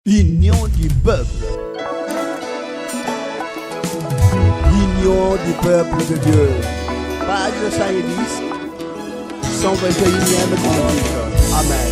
Union du peuple. Union du peuple de Dieu. Page Saïdis, 121e chronique. Amen.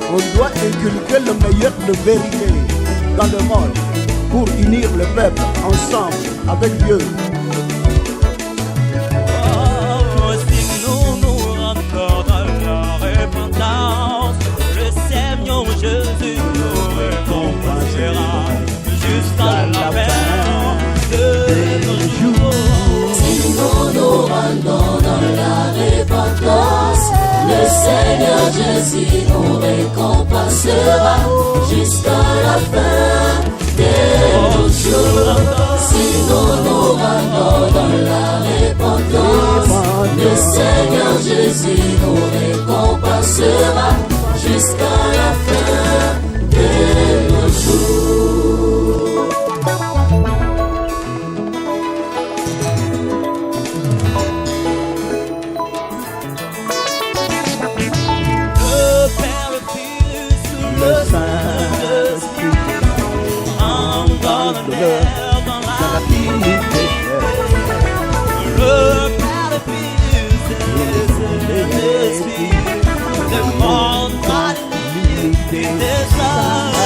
On doit inculquer le meilleur de vérité dans le monde pour unir le peuple ensemble avec Dieu. Si nous rentrons dans la repentance, le Seigneur Jésus nous récompensera jusqu'à la fin de nos jours. Si nous rendons dans la repentance, le Seigneur Jésus nous récompensera jusqu'à la fin de nos jours. Si nous rendons dans la repentance, le Seigneur Jésus nous récompensera jusqu'à la fin de nos jours. Le Saint-Esprit Abandonne-leur dans la dignité. Le Père, le Fils et le Saint-Esprit demandera l'unité des hommes.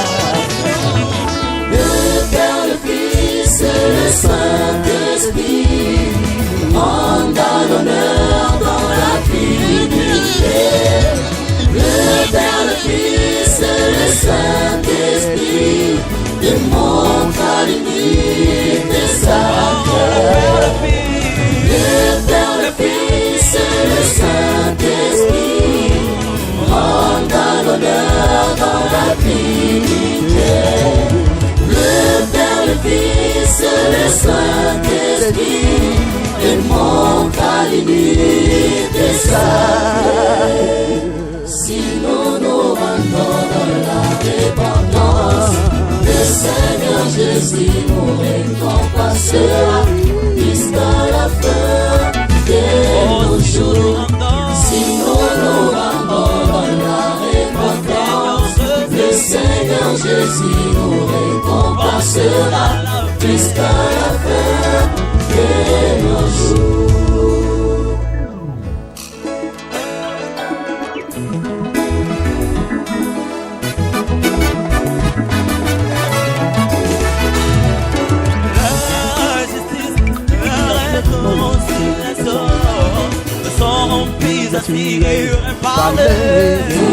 Le Père, le Fils et le Saint-Esprit rendent l'honneur dans la dignité. Le Père, le Fils et le Saint-Esprit démontrent l'unité sacrée. Le Père, le Fils et le Saint-Esprit rendent l'honneur dans la dignité. Le Père, le Fils et le Saint-Esprit démontrent l'unité sacrée. Si nous nous rendons dans la repentance, le Seigneur Jésus nous récompensera jusqu'à la fin de nos jours. Si nous nous rendons dans la repentance, le Seigneur Jésus nous récompensera jusqu'à la fin de nos jours. Aspiré par l'agneau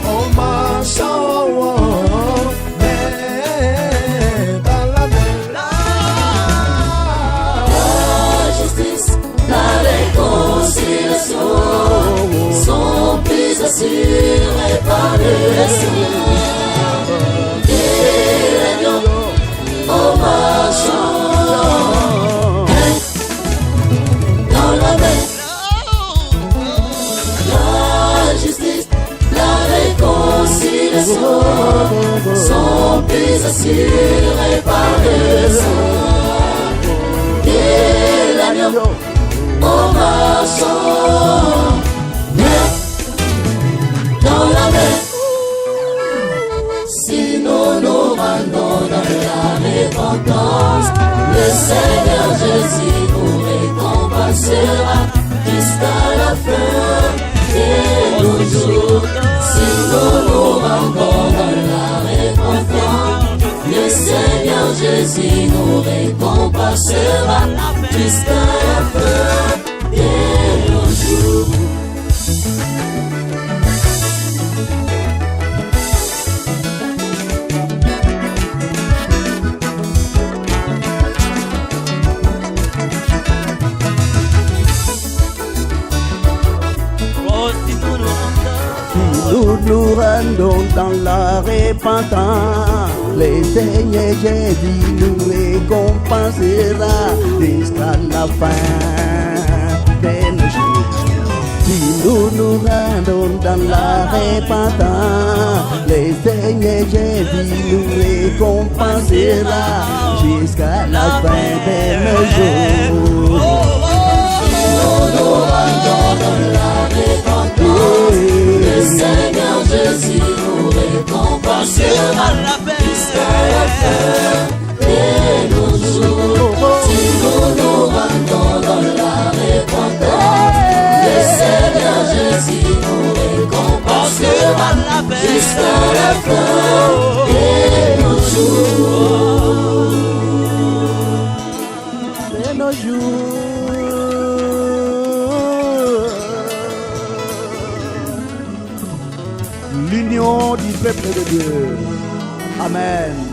en marchant, mais dans la La justice, la réconciliation sont plus assurées par le Seigneur. Et l'agneau en marchant sont plus assurés par le sang et l'agneau en marchant dans la mer. Si nous nous rendons dans la repentance, le Seigneur Jésus nous compensera jusqu'à la fin de nos jours. Si nous nous rendons dans la réconfort, le Seigneur Jésus nous récompensera jusqu'à la fin de nos jours. Nous nous rendons dans la repentance, le Seigneur Jésus nous récompensera jusqu'à la fin de nos jours. Si nous nous rendons dans la repentance, le Seigneur Jésus nous récompensera jusqu'à la fin de nos jours. Nous nous rendons dans la repentance, le Seigneur Jésus nous récompensera jusqu'à la fin de nos jours. Si nous nous rendons dans la repentance, le Seigneur Jésus nous récompensera jusqu'à la fin de nos jours. De nos jours. L'union du peuple de Dieu. Amen.